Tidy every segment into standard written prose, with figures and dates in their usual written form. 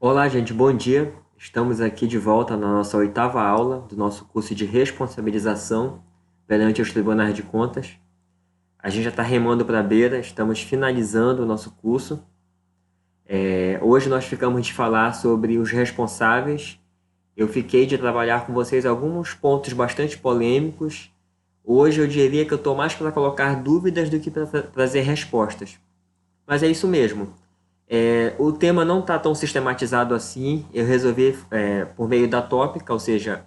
Olá, gente, bom dia. Estamos aqui de volta na nossa oitava aula do nosso curso de responsabilização perante os tribunais de contas. A gente já está remando para a beira, estamos finalizando o nosso curso. Hoje nós ficamos de falar sobre os responsáveis. Eu fiquei de trabalhar com vocês alguns pontos bastante polêmicos. Hoje eu diria que eu estou mais para colocar dúvidas do que para trazer respostas. Mas é isso mesmo. O tema não está tão sistematizado assim. Eu resolvi, por meio da tópica, ou seja,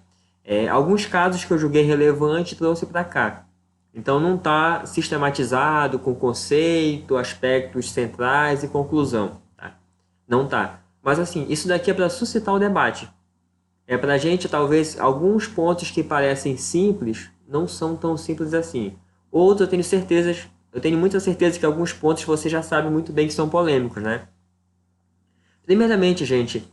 alguns casos que eu julguei relevante trouxe para cá. Então não está sistematizado com conceito, aspectos centrais e conclusão. Tá? Não está. Mas assim, isso daqui é para suscitar o debate. É para a gente, talvez, alguns pontos que parecem simples não são tão simples assim. Outros eu tenho muita certeza que alguns pontos você já sabe muito bem que são polêmicos, né? Primeiramente, gente,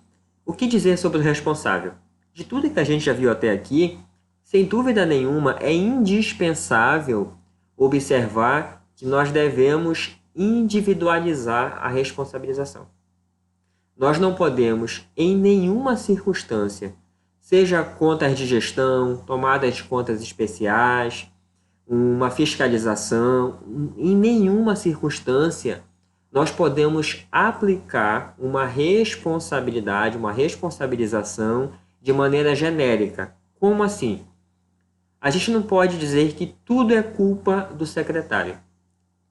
o que dizer sobre o responsável? De tudo que a gente já viu até aqui, sem dúvida nenhuma, é indispensável observar que nós devemos individualizar a responsabilização. Nós não podemos, em nenhuma circunstância, seja contas de gestão, tomadas de contas especiais, uma fiscalização, em nenhuma circunstância nós podemos aplicar uma responsabilidade, uma responsabilização de maneira genérica. Como assim? A gente não pode dizer que tudo é culpa do secretário,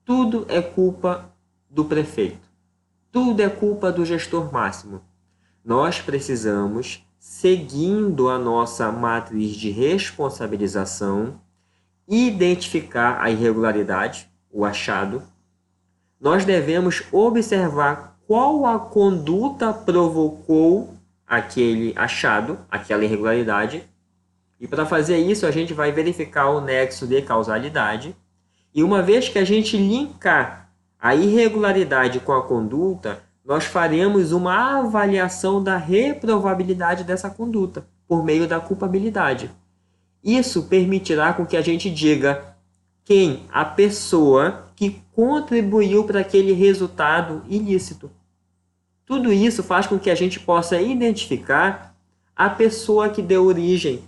tudo é culpa do prefeito, tudo é culpa do gestor máximo. Nós precisamos, seguindo a nossa matriz de responsabilização, identificar a irregularidade, o achado. Nós devemos observar qual a conduta provocou aquele achado, aquela irregularidade. E para fazer isso, a gente vai verificar o nexo de causalidade. E uma vez que a gente linkar a irregularidade com a conduta, nós faremos uma avaliação da reprovabilidade dessa conduta por meio da culpabilidade. Isso permitirá com que a gente diga quem a pessoa que contribuiu para aquele resultado ilícito. Tudo isso faz com que a gente possa identificar a pessoa que deu origem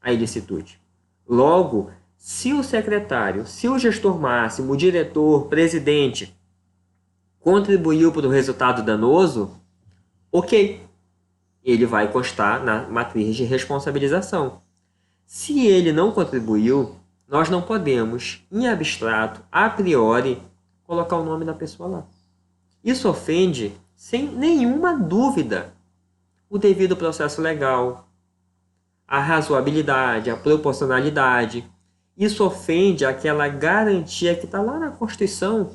à ilicitude. Logo, se o secretário, se o gestor máximo, o diretor, presidente contribuiu para o resultado danoso, ok, ele vai constar na matriz de responsabilização. Se ele não contribuiu, nós não podemos, em abstrato, a priori, colocar o nome da pessoa lá. Isso ofende, sem nenhuma dúvida, o devido processo legal, a razoabilidade, a proporcionalidade. Isso ofende aquela garantia que está lá na Constituição.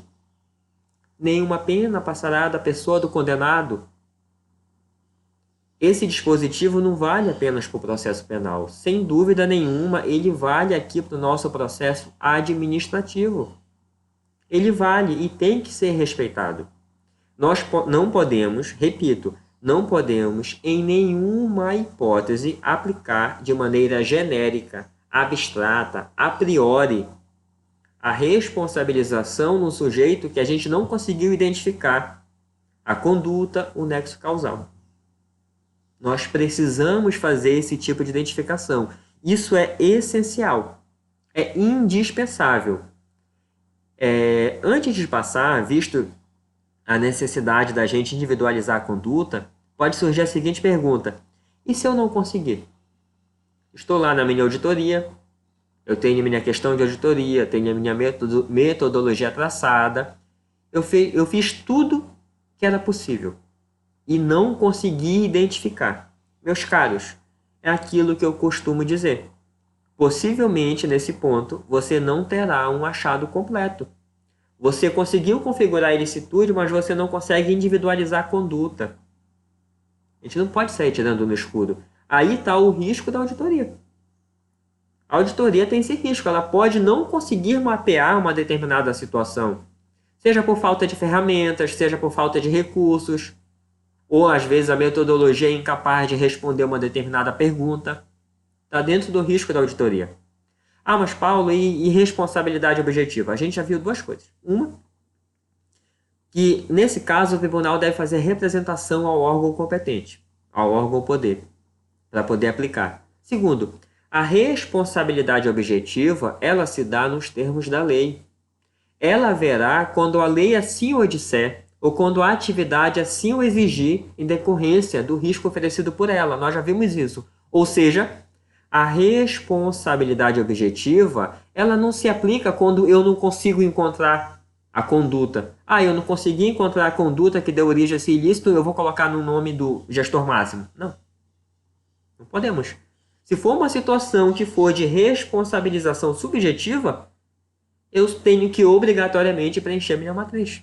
Nenhuma pena passará da pessoa do condenado. Esse dispositivo não vale apenas para o processo penal. Sem dúvida nenhuma, ele vale aqui para o nosso processo administrativo. Ele vale e tem que ser respeitado. Nós não podemos, repito, não podemos em nenhuma hipótese aplicar de maneira genérica, abstrata, a priori, a responsabilização no sujeito que a gente não conseguiu identificar a conduta, o nexo causal. Nós precisamos fazer esse tipo de identificação. Isso é essencial, é indispensável. Antes de passar, visto a necessidade da gente individualizar a conduta, pode surgir a seguinte pergunta: e se eu não conseguir? Estou lá na minha auditoria, eu tenho minha questão de auditoria, tenho a minha metodologia traçada, eu fiz tudo que era possível e não consegui identificar. Meus caros, é aquilo que eu costumo dizer. Possivelmente, nesse ponto, você não terá um achado completo. Você conseguiu configurar a ilicitude, mas você não consegue individualizar a conduta. A gente não pode sair tirando no escuro. Aí está o risco da auditoria. A auditoria tem esse risco. Ela pode não conseguir mapear uma determinada situação, seja por falta de ferramentas, seja por falta de recursos, ou às vezes a metodologia é incapaz de responder uma determinada pergunta. Está dentro do risco da auditoria. Ah, mas Paulo, e responsabilidade objetiva? A gente já viu duas coisas. Uma, que, nesse caso, o tribunal deve fazer representação ao órgão competente, ao órgão poder, para poder aplicar. Segundo, a responsabilidade objetiva, ela se dá nos termos da lei. Ela haverá quando a lei assim o disser, ou quando a atividade assim o exigir em decorrência do risco oferecido por ela. Nós já vimos isso. Ou seja, a responsabilidade objetiva, ela não se aplica quando eu não consigo encontrar a conduta. Eu não consegui encontrar a conduta que deu origem a esse ilícito, eu vou colocar no nome do gestor máximo. Não. Não podemos. Se for uma situação que for de responsabilização subjetiva, eu tenho que obrigatoriamente preencher minha matriz.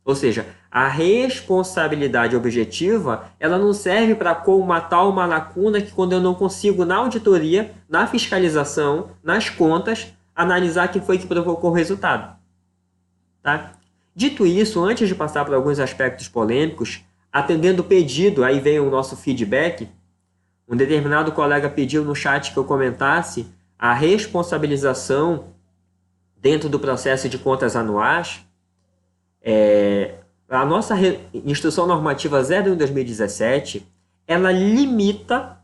Ou seja, a responsabilidade objetiva, ela não serve para colmatar uma lacuna que quando eu não consigo na auditoria, na fiscalização, nas contas, analisar quem foi que provocou o resultado. Tá? Dito isso, antes de passar por alguns aspectos polêmicos, atendendo o pedido, aí vem o nosso feedback, um determinado colega pediu no chat que eu comentasse a responsabilização dentro do processo de contas anuais. A nossa Instrução Normativa 01/2017, ela limita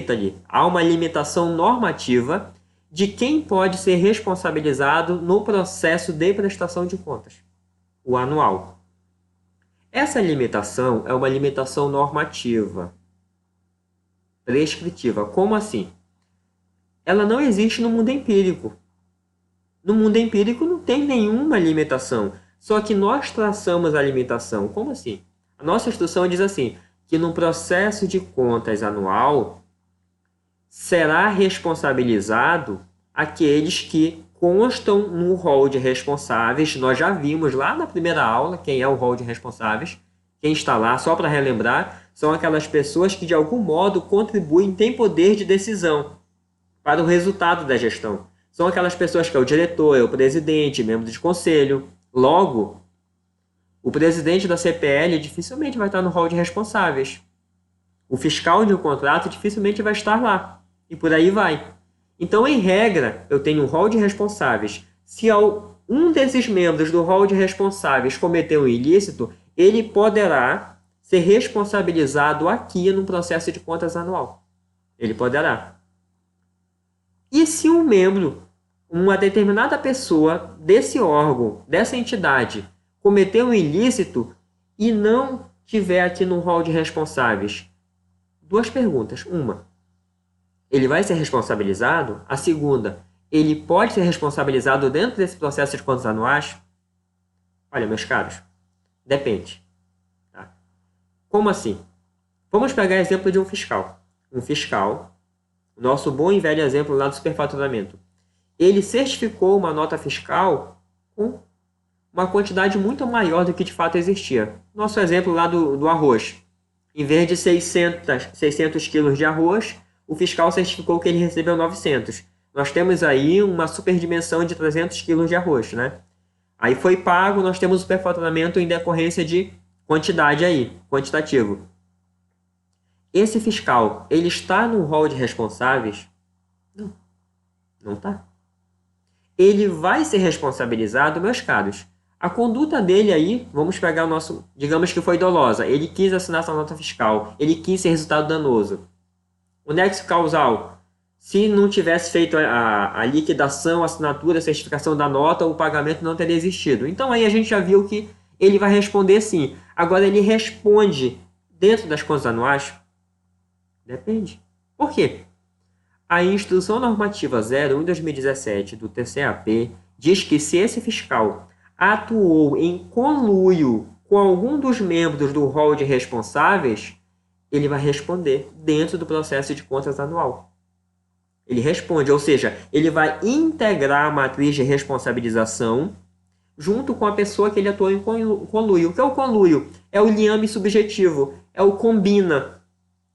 ali. Há uma limitação normativa de quem pode ser responsabilizado no processo de prestação de contas, o anual. Essa limitação é uma limitação normativa, prescritiva. Como assim? Ela não existe no mundo empírico. No mundo empírico não tem nenhuma limitação. Só que nós traçamos a limitação. Como assim? A nossa instrução diz assim, que no processo de contas anual será responsabilizado aqueles que constam no rol de responsáveis. Nós já vimos lá na primeira aula quem é o rol de responsáveis. Quem está lá, só para relembrar, são aquelas pessoas que de algum modo contribuem, têm poder de decisão para o resultado da gestão. São aquelas pessoas que é o diretor, é o presidente, membro de conselho. Logo, o presidente da CPL dificilmente vai estar no rol de responsáveis. O fiscal de um contrato dificilmente vai estar lá. E por aí vai. Então, em regra, eu tenho um rol de responsáveis. Se um desses membros do rol de responsáveis cometer um ilícito, ele poderá ser responsabilizado aqui no processo de contas anual. Ele poderá. E se um membro, uma determinada pessoa desse órgão, dessa entidade, cometer um ilícito e não tiver aqui no rol de responsáveis? Duas perguntas. Uma, ele vai ser responsabilizado? A segunda, ele pode ser responsabilizado dentro desse processo de contas anuais? Olha, meus caros, depende. Tá? Como assim? Vamos pegar exemplo de um fiscal. Um fiscal, o nosso bom e velho exemplo lá do superfaturamento. Ele certificou uma nota fiscal com uma quantidade muito maior do que de fato existia. Nosso exemplo lá do arroz. Em vez de 600 quilos de arroz, o fiscal certificou que ele recebeu 900. Nós temos aí uma superdimensão de 300 quilos de arroz, né? Aí foi pago, nós temos o superfaturamento em decorrência de quantidade aí, quantitativo. Esse fiscal, ele está no rol de responsáveis? Não, não está. Ele vai ser responsabilizado, meus caros. A conduta dele aí, vamos pegar o nosso, digamos que foi dolosa. Ele quis assinar essa nota fiscal, ele quis ser resultado danoso. O nexo causal, se não tivesse feito a liquidação, a assinatura, a certificação da nota, o pagamento não teria existido. Então aí a gente já viu que ele vai responder sim. Agora ele responde dentro das contas anuais? Depende. Por quê? A Instrução Normativa 01/2017 do TCAP diz que se esse fiscal atuou em conluio com algum dos membros do rol de responsáveis, ele vai responder dentro do processo de contas anual. Ele responde, ou seja, ele vai integrar a matriz de responsabilização junto com a pessoa que ele atuou em conluio. O que é o conluio? É o liame subjetivo, é o combina.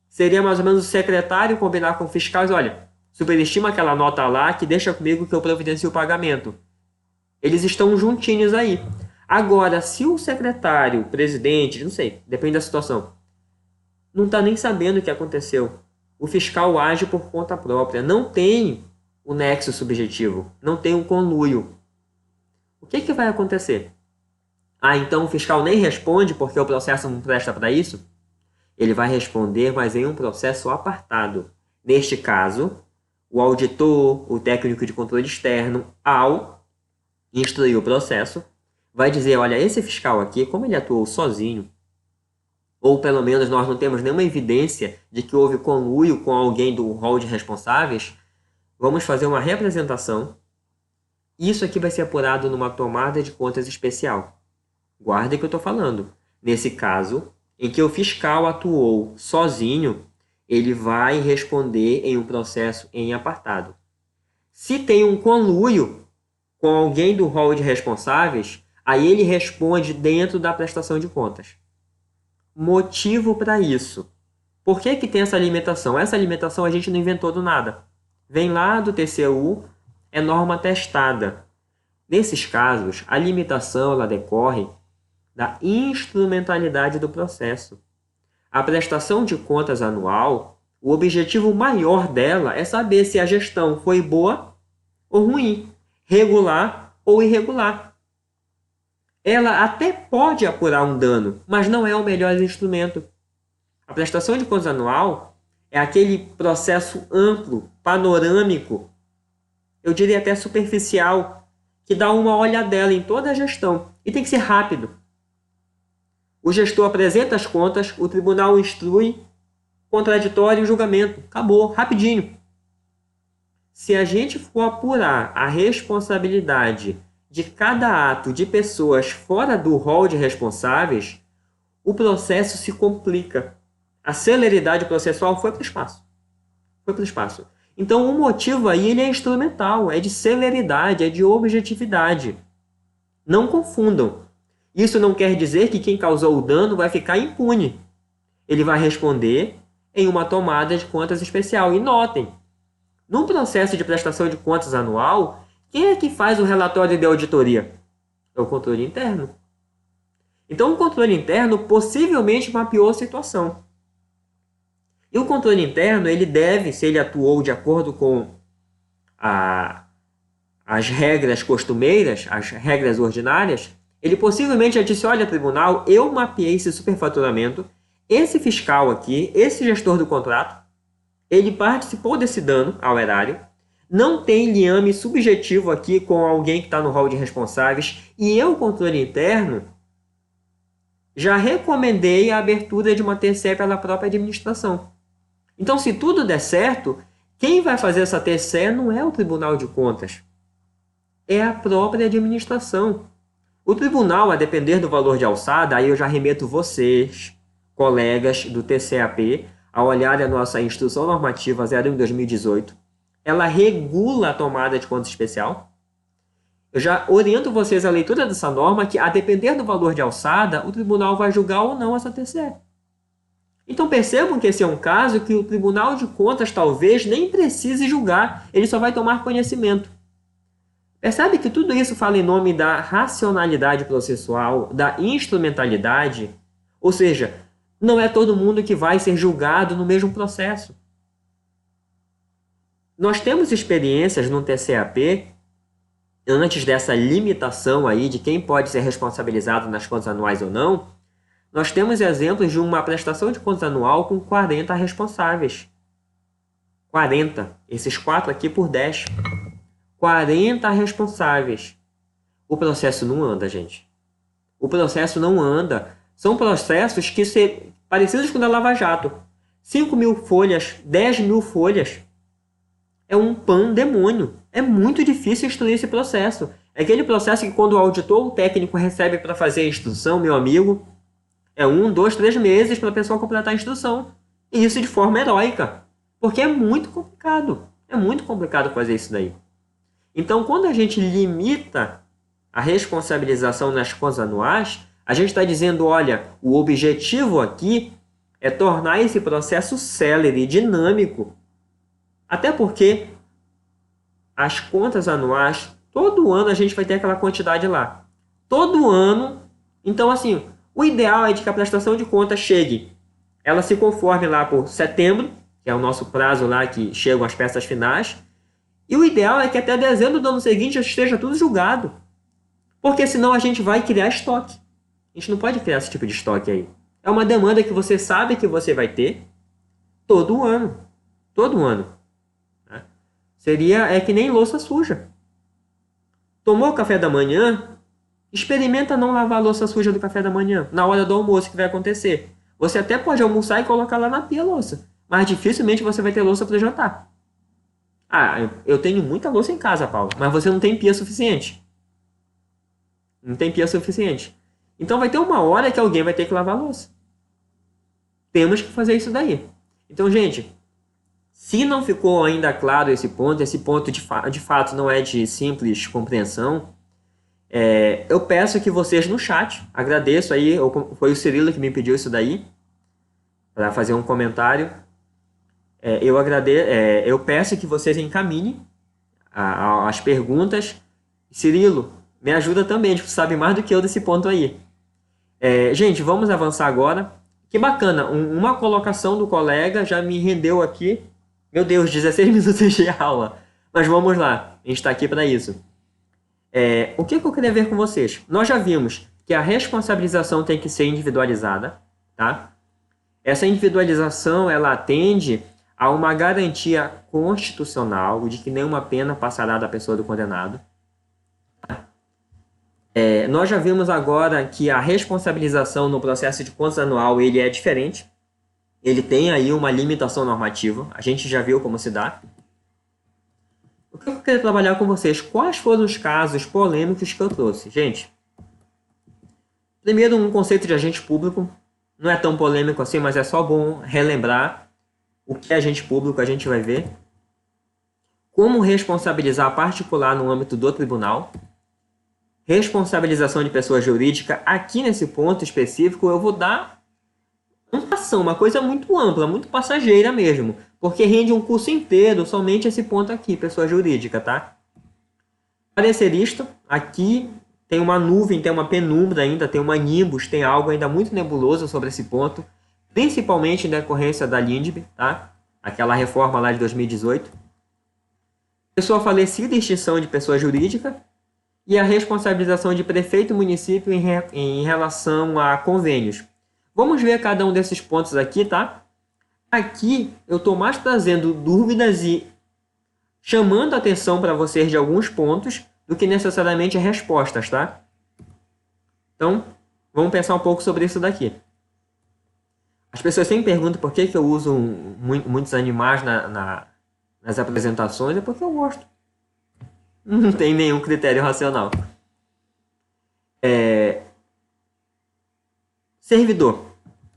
Seria mais ou menos o secretário combinar com o fiscal e olha, superestima aquela nota lá que deixa comigo que eu providencio o pagamento. Eles estão juntinhos aí. Agora, se o secretário, o presidente, não sei, depende da situação, não está nem sabendo o que aconteceu, o fiscal age por conta própria, não tem o nexo subjetivo, não tem um conluio. O que vai acontecer? Ah, então o fiscal nem responde porque o processo não presta para isso? Ele vai responder, mas em um processo apartado. Neste caso, o auditor, o técnico de controle externo, ao instruir o processo, vai dizer, olha, esse fiscal aqui, como ele atuou sozinho, ou pelo menos nós não temos nenhuma evidência de que houve conluio com alguém do rol de responsáveis, vamos fazer uma representação. Isso aqui vai ser apurado numa tomada de contas especial. Guarda o que eu estou falando. Nesse caso, em que o fiscal atuou sozinho, ele vai responder em um processo em apartado. Se tem um conluio com alguém do rol de responsáveis, aí ele responde dentro da prestação de contas. Motivo para isso. Por que tem essa limitação? Essa limitação a gente não inventou do nada. Vem lá do TCU, é norma testada. Nesses casos, a limitação ela decorre da instrumentalidade do processo. A prestação de contas anual, o objetivo maior dela é saber se a gestão foi boa ou ruim, regular ou irregular. Ela até pode apurar um dano, mas não é o melhor instrumento. A prestação de contas anual é aquele processo amplo, panorâmico, eu diria até superficial, que dá uma olhadela em toda a gestão e tem que ser rápido. O gestor apresenta as contas, o tribunal instrui, contraditório e julgamento. Acabou, rapidinho. Se a gente for apurar a responsabilidade de cada ato de pessoas fora do rol de responsáveis, o processo se complica. A celeridade processual foi para o espaço. Foi para o espaço. Então, o motivo aí ele é instrumental, é de celeridade, é de objetividade. Não confundam. Isso não quer dizer que quem causou o dano vai ficar impune. Ele vai responder em uma tomada de contas especial. E notem, no processo de prestação de contas anual, quem é que faz o relatório de auditoria? É o controle interno. Então, o controle interno possivelmente mapeou a situação. E o controle interno, ele deve, se ele atuou de acordo com as regras costumeiras, as regras ordinárias, ele possivelmente já disse, olha, tribunal, eu mapeei esse superfaturamento, esse fiscal aqui, esse gestor do contrato, ele participou desse dano ao erário, não tem liame subjetivo aqui com alguém que está no rol de responsáveis, e eu, controle interno, já recomendei a abertura de uma TCE pela própria administração. Então, se tudo der certo, quem vai fazer essa TCE não é o Tribunal de Contas, é a própria administração. O tribunal, a depender do valor de alçada, aí eu já remeto vocês, colegas do TCAP, a olhar a nossa Instrução Normativa 01/2018. Ela regula a tomada de conta especial. Eu já oriento vocês à leitura dessa norma que, a depender do valor de alçada, o tribunal vai julgar ou não essa TCE. Então percebam que esse é um caso que o Tribunal de Contas talvez nem precise julgar, ele só vai tomar conhecimento. Percebe que tudo isso fala em nome da racionalidade processual, da instrumentalidade, ou seja, não é todo mundo que vai ser julgado no mesmo processo. Nós temos experiências no TCAP, antes dessa limitação aí de quem pode ser responsabilizado nas contas anuais ou não, nós temos exemplos de uma prestação de contas anual com 40 responsáveis. 40. Esses 4 aqui por 10. 40 responsáveis. O processo não anda, gente. O processo não anda. São processos que são parecidos com o da Lava Jato. 5.000 folhas, 10.000 folhas. É um pandemônio. É muito difícil instruir esse processo. É aquele processo que quando o auditor ou o técnico recebe para fazer a instrução, meu amigo, é 1, 2, 3 meses para a pessoa completar a instrução. E isso de forma heróica. Porque é muito complicado. É muito complicado fazer isso daí. Então, quando a gente limita a responsabilização nas contas anuais, a gente está dizendo, olha, o objetivo aqui é tornar esse processo célere, dinâmico. Até porque as contas anuais, todo ano a gente vai ter aquela quantidade lá. Todo ano. Então, assim, o ideal é de que a prestação de contas chegue, ela se conforme lá por setembro, que é o nosso prazo lá que chegam as peças finais, e o ideal é que até dezembro do ano seguinte já esteja tudo julgado, porque senão a gente vai criar estoque. A gente não pode criar esse tipo de estoque aí. É uma demanda que você sabe que você vai ter todo ano. Todo ano. Né? É que nem louça suja. Tomou café da manhã, experimenta não lavar a louça suja do café da manhã. Na hora do almoço, o que vai acontecer? Você até pode almoçar e colocar lá na pia a louça. Mas dificilmente você vai ter louça para jantar. Ah, eu tenho muita louça em casa, Paulo. Mas você não tem pia suficiente. Não tem pia suficiente. Então vai ter uma hora que alguém vai ter que lavar a louça. Temos que fazer isso daí. Então, gente, se não ficou ainda claro esse ponto de fato não é de simples compreensão, eu peço que vocês no chat, agradeço aí, foi o Cirilo que me pediu isso daí, para fazer um comentário. Eu peço que vocês encaminhem as perguntas. Cirilo, me ajuda também, tu sabe mais do que eu desse ponto aí. Gente, vamos avançar agora. Que bacana, uma colocação do colega já me rendeu aqui, meu Deus, 16 minutos de aula. Mas vamos lá, a gente está aqui para isso. O que eu queria ver com vocês? Nós já vimos que a responsabilização tem que ser individualizada, tá? Essa individualização, ela atende a uma garantia constitucional de que nenhuma pena passará da pessoa do condenado. Nós já vimos agora que a responsabilização no processo de contas anual ele é diferente. Ele tem aí uma limitação normativa. A gente já viu como se dá. O que eu queria trabalhar com vocês? Quais foram os casos polêmicos que eu trouxe? Gente, primeiro um conceito de agente público. Não é tão polêmico assim, mas é só bom relembrar o que é agente público, a gente vai ver. Como responsabilizar particular no âmbito do tribunal. Responsabilização de pessoa jurídica. Aqui nesse ponto específico eu vou dar uma coisa muito ampla, muito passageira mesmo, porque rende um curso inteiro somente esse ponto aqui, pessoa jurídica, tá? Parecerista, aqui tem uma nuvem, tem uma penumbra ainda, tem uma nimbus, tem algo ainda muito nebuloso sobre esse ponto, principalmente em decorrência da LINDB, tá? Aquela reforma lá de 2018. Pessoa falecida e extinção de pessoa jurídica, e a responsabilização de prefeito e município em relação a convênios. Vamos ver cada um desses pontos aqui, tá? Aqui eu estou mais trazendo dúvidas e chamando a atenção para vocês de alguns pontos do que necessariamente respostas, tá? Então, vamos pensar um pouco sobre isso daqui. As pessoas sempre perguntam por que eu uso muitos animais nas apresentações, é porque eu gosto. Não tem nenhum critério racional. Servidor.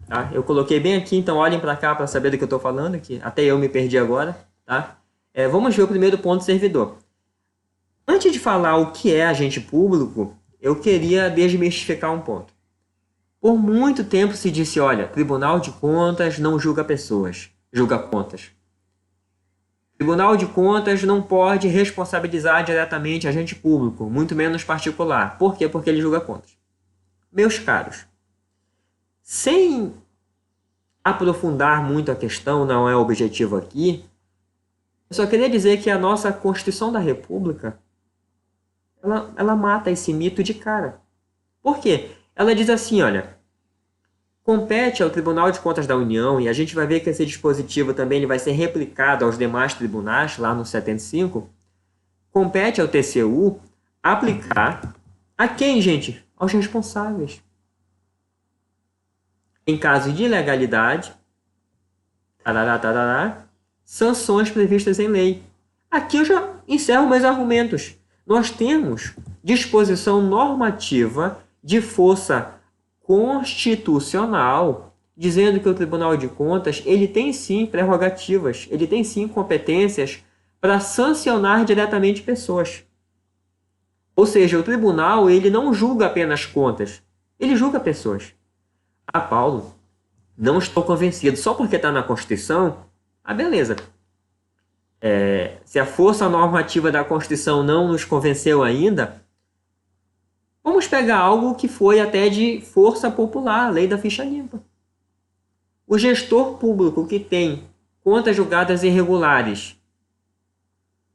Tá? Eu coloquei bem aqui, então olhem para cá para saber do que eu estou falando, que até eu me perdi agora. Tá? Vamos ver o primeiro ponto, servidor. Antes de falar o que é agente público, eu queria desmistificar um ponto. Por muito tempo se disse, olha, Tribunal de Contas não julga pessoas, julga contas. Tribunal de Contas não pode responsabilizar diretamente agente público, muito menos particular. Por quê? Porque ele julga contas. Meus caros, sem aprofundar muito a questão, não é o objetivo aqui, eu só queria dizer que a nossa Constituição da República, ela mata esse mito de cara. Por quê? Ela diz assim, olha, compete ao Tribunal de Contas da União, e a gente vai ver que esse dispositivo também ele vai ser replicado aos demais tribunais, lá no 75, compete ao TCU aplicar a quem, gente? Aos responsáveis. Em caso de ilegalidade, sanções previstas em lei. Aqui eu já encerro meus argumentos. Nós temos disposição normativa de força constitucional, dizendo que o Tribunal de Contas ele tem sim prerrogativas, ele tem sim competências para sancionar diretamente pessoas. Ou seja, o tribunal ele não julga apenas contas, ele julga pessoas. Ah, Paulo, não estou convencido. Só porque está na Constituição, beleza. Se a força normativa da Constituição não nos convenceu ainda, vamos pegar algo que foi até de força popular, a lei da ficha limpa. O gestor público que tem contas julgadas irregulares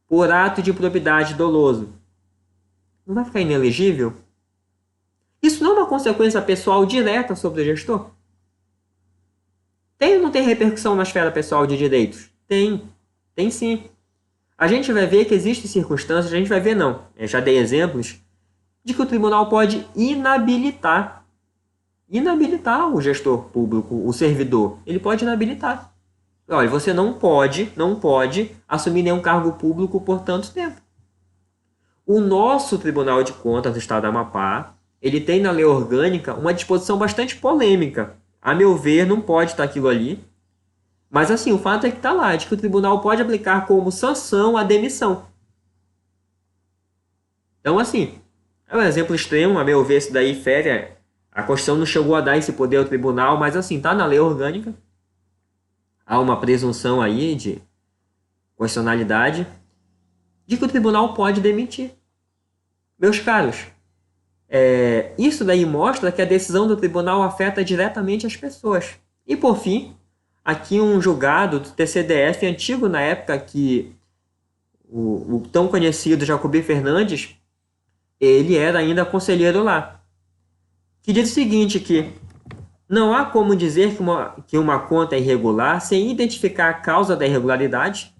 por ato de improbidade doloso, não vai ficar inelegível? Isso não é uma consequência pessoal direta sobre o gestor? Tem ou não tem repercussão na esfera pessoal de direitos? Tem sim. A gente vai ver que existem circunstâncias, a gente vai ver não, eu já dei exemplos, de que o tribunal pode inabilitar o gestor público, o servidor. Ele pode inabilitar. Olha, você não pode assumir nenhum cargo público por tanto tempo. O nosso Tribunal de Contas do Estado do Amapá, ele tem na lei orgânica uma disposição bastante polêmica. A meu ver, não pode estar aquilo ali. Mas assim, o fato é que está lá, de que o tribunal pode aplicar como sanção a demissão. Então, assim, é um exemplo extremo, a meu ver, isso daí fere. A Constituição não chegou a dar esse poder ao tribunal, mas assim, está na lei orgânica. Há uma presunção aí de constitucionalidade de que o tribunal pode demitir. Meus caros, isso daí mostra que a decisão do tribunal afeta diretamente as pessoas. E por fim, aqui um julgado do TCDF antigo, na época que o tão conhecido Jacobi Fernandes, ele era ainda conselheiro lá, que diz o seguinte, que não há como dizer que uma conta é irregular sem identificar a causa da irregularidade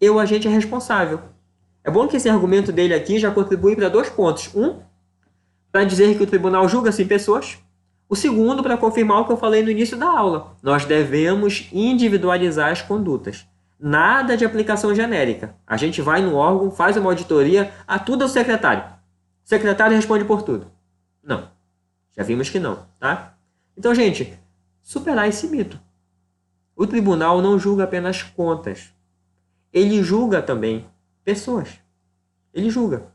e o agente é responsável. É bom que esse argumento dele aqui já contribui para 2 pontos. Um, para dizer que o tribunal julga sim pessoas. O segundo, para confirmar o que eu falei no início da aula. Nós devemos individualizar as condutas. Nada de aplicação genérica. A gente vai no órgão, faz uma auditoria, tudo é o secretário. O secretário responde por tudo. Não. Já vimos que não, tá? Então, gente, superar esse mito. O tribunal não julga apenas contas. Ele julga também pessoas. Ele julga.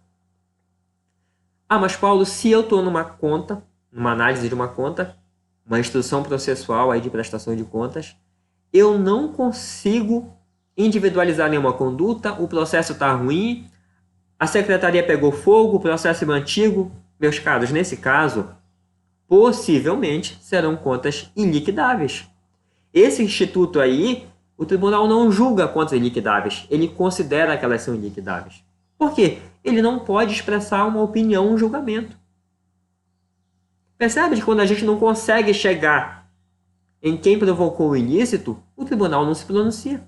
Mas Paulo, se eu estou numa conta, numa análise de uma conta, uma instrução processual aí de prestação de contas, eu não consigo individualizar nenhuma conduta, o processo está ruim, a secretaria pegou fogo, o processo é antigo. Meus caros, nesse caso, possivelmente serão contas iliquidáveis. Esse instituto aí, o tribunal não julga contas iliquidáveis, ele considera que elas são iliquidáveis. Por quê? Ele não pode expressar uma opinião, um julgamento. Percebe que quando a gente não consegue chegar em quem provocou o ilícito, o tribunal não se pronuncia.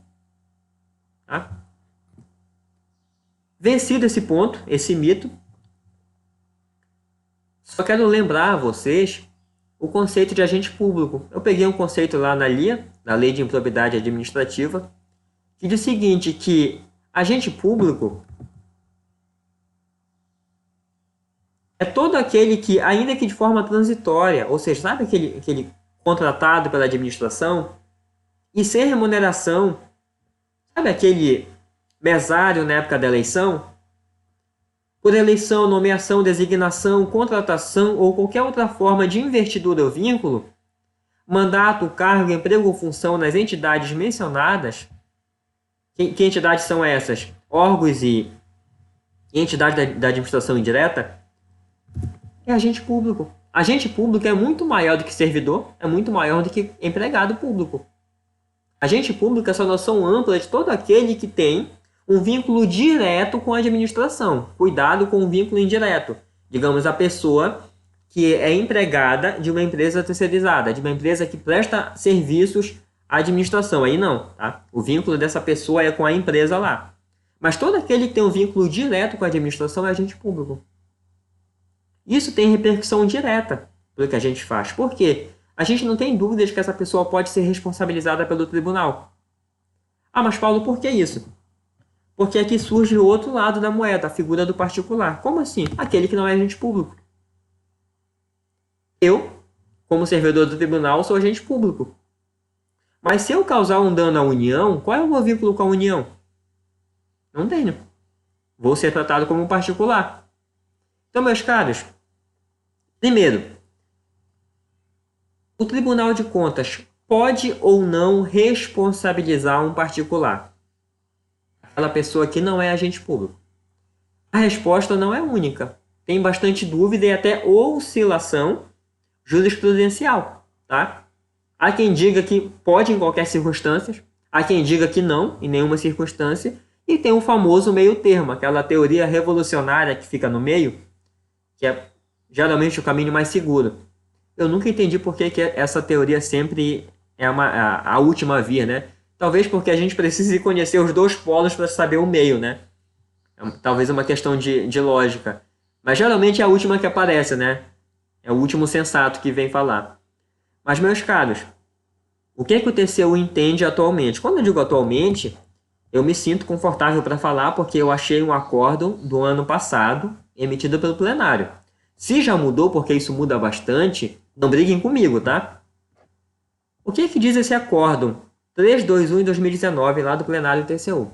Tá? Vencido esse ponto, esse mito, só quero lembrar a vocês o conceito de agente público. Eu peguei um conceito lá na LIA, na Lei de Improbidade Administrativa, que diz o seguinte, que agente público é todo aquele que, ainda que de forma transitória, ou seja, sabe aquele contratado pela administração e sem remuneração, sabe aquele mesário na época da eleição? Por eleição, nomeação, designação, contratação ou qualquer outra forma de investidura ou vínculo, mandato, cargo, emprego ou função nas entidades mencionadas. Que entidades são essas? Órgãos e entidades da administração indireta. É agente público. Agente público é muito maior do que servidor, é muito maior do que empregado público. Agente público é essa noção ampla de todo aquele que tem um vínculo direto com a administração. Cuidado com o vínculo indireto. Digamos, a pessoa que é empregada de uma empresa terceirizada, de uma empresa que presta serviços à administração. Aí não, tá? O vínculo dessa pessoa é com a empresa lá. Mas todo aquele que tem um vínculo direto com a administração é agente público. Isso tem repercussão direta pelo que a gente faz. Por quê? A gente não tem dúvida de que essa pessoa pode ser responsabilizada pelo tribunal. Mas Paulo, por que isso? Porque aqui surge o outro lado da moeda, a figura do particular. Como assim? Aquele que não é agente público. Eu, como servidor do tribunal, sou agente público. Mas se eu causar um dano à União, qual é o meu vínculo com a União? Não tenho. Vou ser tratado como um particular. Então, meus caros, primeiro, o Tribunal de Contas pode ou não responsabilizar um particular? Aquela pessoa que não é agente público. A resposta não é única. Tem bastante dúvida e até oscilação jurisprudencial, tá? Há quem diga que pode em qualquer circunstância, há quem diga que não, em nenhuma circunstância, e tem o famoso meio termo, aquela teoria revolucionária que fica no meio, que é geralmente o caminho mais seguro. Eu nunca entendi por que essa teoria sempre é a última via, né? Talvez porque a gente precise conhecer os dois polos para saber o meio, né? Talvez uma questão de lógica. Mas geralmente é a última que aparece, né? É o último sensato que vem falar. Mas, meus caros, o que o TCU entende atualmente? Quando eu digo atualmente, eu me sinto confortável para falar porque eu achei um acórdão do ano passado emitido pelo plenário. Se já mudou, porque isso muda bastante, não briguem comigo, tá? O que diz esse acórdão 321 de 2019 lá do plenário do TCU?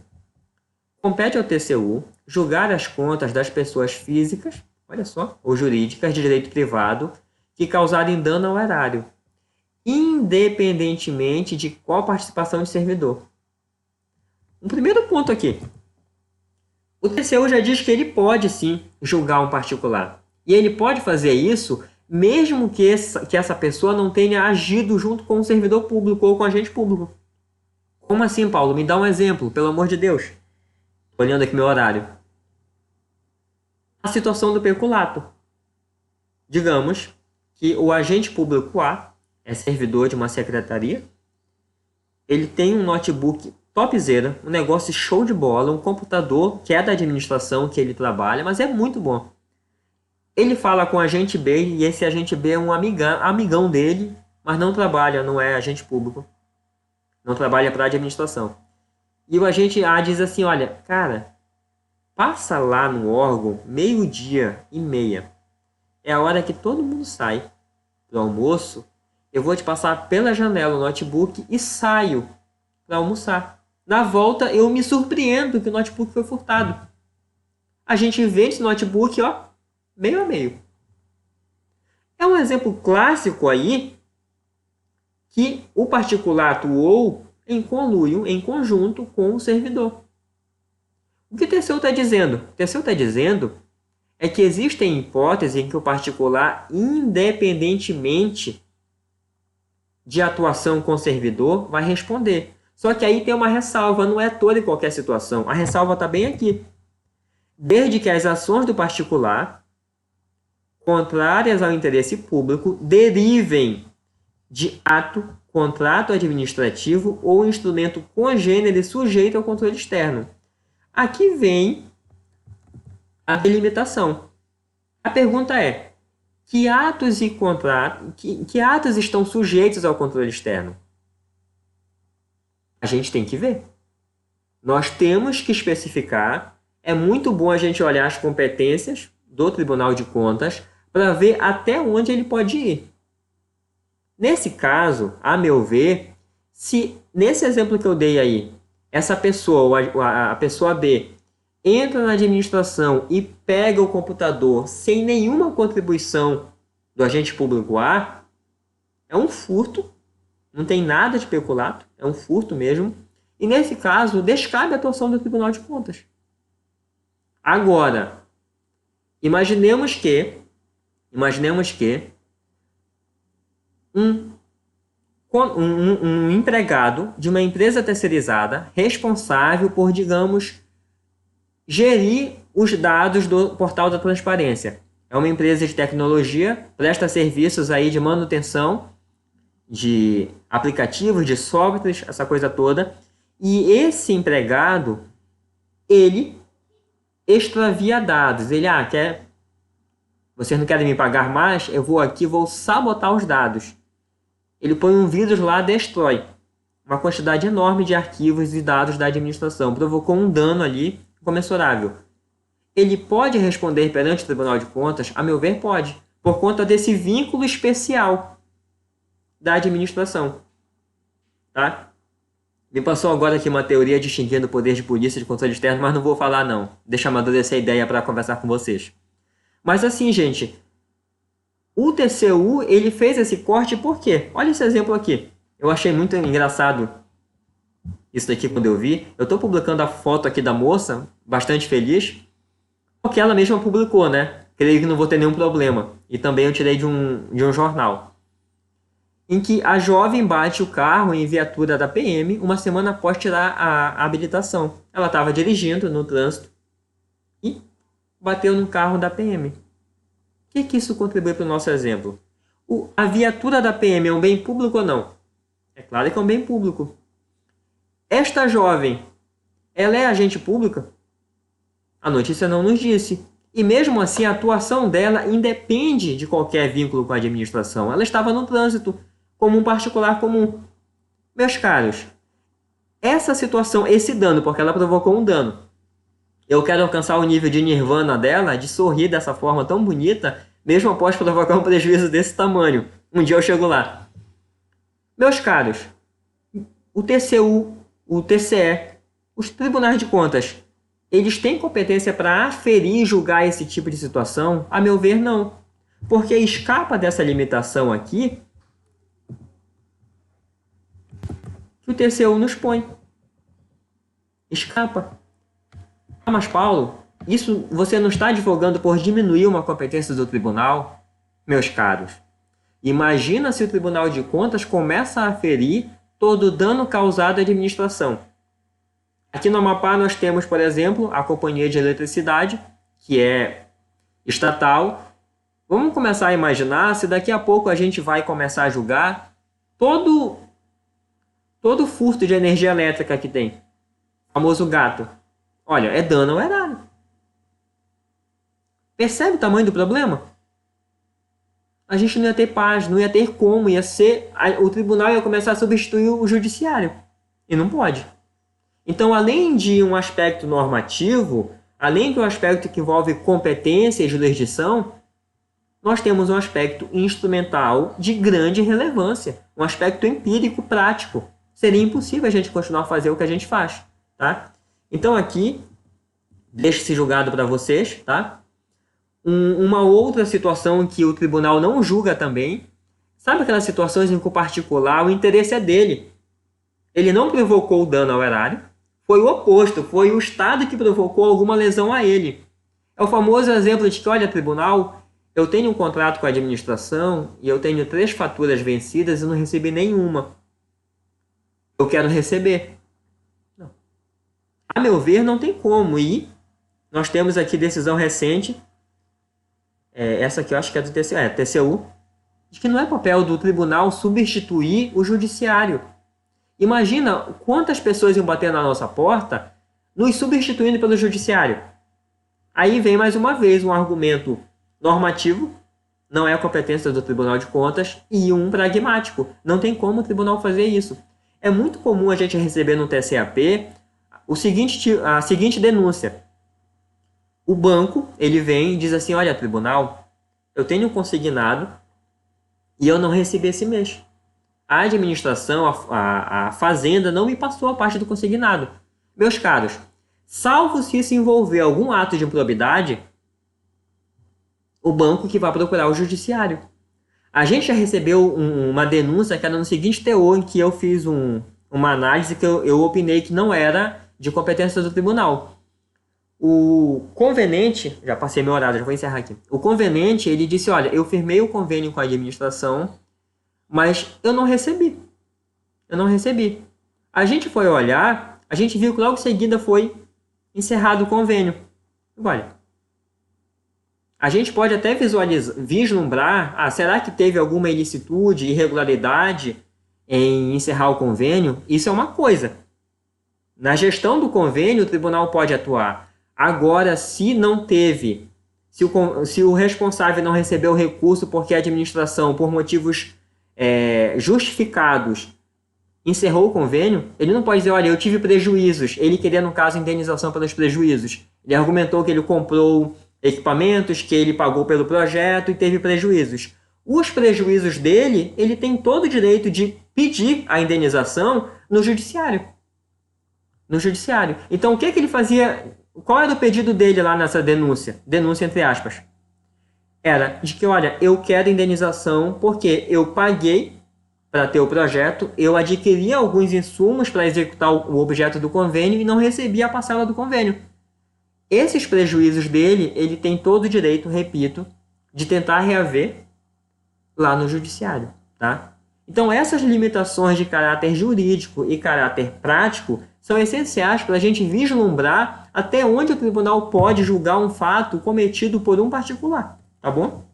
Compete ao TCU julgar as contas das pessoas físicas, olha só, ou jurídicas de direito privado que causarem dano ao erário, independentemente de qual participação de servidor. Um primeiro ponto aqui. O TCU já diz que ele pode sim julgar um particular. E ele pode fazer isso mesmo que essa pessoa não tenha agido junto com o servidor público ou com o agente público. Como assim, Paulo? Me dá um exemplo, pelo amor de Deus. Olhando aqui meu horário. A situação do peculato. Digamos que o agente público A é servidor de uma secretaria. Ele tem um notebook topzera, um negócio show de bola, um computador que é da administração que ele trabalha, mas é muito bom. Ele fala com o agente B e esse agente B é um amigão dele, mas não trabalha, não é agente público. Não trabalha para a administração. E o agente A diz assim, olha, cara, passa lá no órgão 12:30. É a hora que todo mundo sai pro almoço. Eu vou te passar pela janela o notebook e saio para almoçar. Na volta, eu me surpreendo que o notebook foi furtado. A gente vende esse notebook, ó, meio a meio. É um exemplo clássico aí que o particular atuou em conluio, em conjunto com o servidor. O que o TCU está dizendo? O TCU está dizendo é que existem hipóteses em que o particular, independentemente de atuação com o servidor, vai responder. Só que aí tem uma ressalva, não é toda e qualquer situação. A ressalva está bem aqui. Desde que as ações do particular, contrárias ao interesse público, derivem de ato, contrato administrativo ou instrumento congênere sujeito ao controle externo. Aqui vem a delimitação. A pergunta é, que atos e contratos, que atos estão sujeitos ao controle externo? A gente tem que ver. Nós temos que especificar. É muito bom a gente olhar as competências do Tribunal de Contas para ver até onde ele pode ir. Nesse caso, a meu ver, se nesse exemplo que eu dei aí, essa pessoa, a pessoa B, entra na administração e pega o computador sem nenhuma contribuição do agente público A, é um furto, não tem nada de peculato, é um furto mesmo, e nesse caso descabe a atuação do Tribunal de Contas. Agora, imaginemos que um empregado de uma empresa terceirizada responsável por, digamos, gerir os dados do portal da transparência. É uma empresa de tecnologia, presta serviços aí de manutenção de aplicativos, de softwares, essa coisa toda. E esse empregado, ele extravia dados. Ele, vocês não querem me pagar mais? Eu vou aqui, vou sabotar os dados. Ele põe um vírus lá, destrói uma quantidade enorme de arquivos e dados da administração. Provocou um dano ali comensurável. Ele pode responder perante o Tribunal de Contas? A meu ver, pode. Por conta desse vínculo especial da administração. Tá? Me passou agora aqui uma teoria distinguindo o poder de polícia e de controle externo, mas não vou falar não. Deixa amadurecer a ideia para conversar com vocês. Mas assim, gente, o TCU, ele fez esse corte por quê? Olha esse exemplo aqui. Eu achei muito engraçado isso daqui quando eu vi. Eu estou publicando a foto aqui da moça, bastante feliz, porque ela mesma publicou, né? Creio que não vou ter nenhum problema. E também eu tirei de um jornal. Em que a jovem bate o carro em viatura da PM uma semana após tirar a habilitação. Ela estava dirigindo no trânsito e bateu no carro da PM. O que isso contribui para o nosso exemplo? A viatura da PM é um bem público ou não? É claro que é um bem público. Esta jovem, ela é agente pública? A notícia não nos disse. E mesmo assim, a atuação dela independe de qualquer vínculo com a administração. Ela estava no trânsito, como um particular comum. Meus caros, essa situação, esse dano, porque ela provocou um dano, eu quero alcançar o nível de nirvana dela, de sorrir dessa forma tão bonita, mesmo após provocar um prejuízo desse tamanho. Um dia eu chego lá. Meus caros, o TCU, o TCE, os tribunais de contas, eles têm competência para aferir e julgar esse tipo de situação? A meu ver, não. Porque escapa dessa limitação aqui que o TCU nos põe. Escapa. Ah, mas Paulo, isso você não está advogando por diminuir uma competência do tribunal? Meus caros, imagina se o Tribunal de Contas começa a aferir todo o dano causado à administração. Aqui no Amapá nós temos, por exemplo, a Companhia de Eletricidade, que é estatal. Vamos começar a imaginar se daqui a pouco a gente vai começar a julgar todo furto de energia elétrica que tem. O famoso gato. Olha, é dano ao erário. Percebe o tamanho do problema? A gente não ia ter paz, não ia ter como, o tribunal ia começar a substituir o judiciário. E não pode. Então, além de um aspecto normativo, além de um aspecto que envolve competência e jurisdição, nós temos um aspecto instrumental de grande relevância, um aspecto empírico prático. Seria impossível a gente continuar a fazer o que a gente faz, tá? Então aqui, deixo esse julgado para vocês, tá? Uma outra situação em que o tribunal não julga também, sabe aquelas situações em que o particular, o interesse é dele. Ele não provocou dano ao erário, foi o oposto, foi o Estado que provocou alguma lesão a ele. É o famoso exemplo de que, olha, tribunal, eu tenho um contrato com a administração e eu tenho 3 faturas vencidas e não recebi nenhuma. Eu quero receber. Não. A meu ver, não tem como. E nós temos aqui decisão recente, essa aqui eu acho que é do TCU, de que não é papel do tribunal substituir o judiciário. Imagina quantas pessoas iam bater na nossa porta nos substituindo pelo judiciário. Aí vem mais uma vez um argumento normativo, não é a competência do Tribunal de Contas, e um pragmático. Não tem como o tribunal fazer isso. É muito comum a gente receber no TCAP a seguinte denúncia. O banco, ele vem e diz assim, olha, tribunal, eu tenho consignado e eu não recebi esse mês. A administração, a fazenda não me passou a parte do consignado. Meus caros, salvo se isso envolver algum ato de improbidade, o banco que vai procurar o judiciário. A gente já recebeu uma denúncia que era no seguinte teor, em que eu fiz uma análise que eu opinei que não era de competência do tribunal. O convenente, já passei meu horário, já vou encerrar aqui. O convenente, ele disse, olha, eu firmei o convênio com a administração, mas eu não recebi. Eu não recebi. A gente foi olhar, a gente viu que logo em seguida foi encerrado o convênio. Olha, a gente pode até vislumbrar, será que teve alguma ilicitude, irregularidade em encerrar o convênio? Isso é uma coisa. Na gestão do convênio, o tribunal pode atuar. Agora, se não teve, se o responsável não recebeu o recurso porque a administração, por motivos justificados, encerrou o convênio, ele não pode dizer, olha, eu tive prejuízos. Ele queria, no caso, indenização pelos prejuízos. Ele argumentou que ele comprou equipamentos, que ele pagou pelo projeto e teve prejuízos. Os prejuízos dele, ele tem todo o direito de pedir a indenização no judiciário. No judiciário. Então, o que ele fazia? Qual era o pedido dele lá nessa denúncia? Denúncia entre aspas. Era de que, olha, eu quero indenização porque eu paguei para ter o projeto, eu adquiri alguns insumos para executar o objeto do convênio e não recebi a parcela do convênio. Esses prejuízos dele, ele tem todo o direito, repito, de tentar reaver lá no judiciário, tá? Então, essas limitações de caráter jurídico e caráter prático são essenciais para a gente vislumbrar até onde o tribunal pode julgar um fato cometido por um particular, tá bom?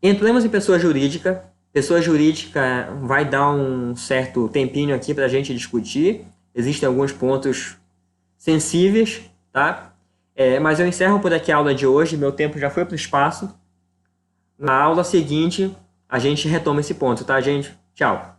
Entramos em pessoa jurídica. Pessoa jurídica vai dar um certo tempinho aqui para a gente discutir. Existem alguns pontos sensíveis, tá? Mas eu encerro por aqui a aula de hoje. Meu tempo já foi para o espaço. Na aula seguinte, a gente retoma esse ponto, tá, gente? Tchau.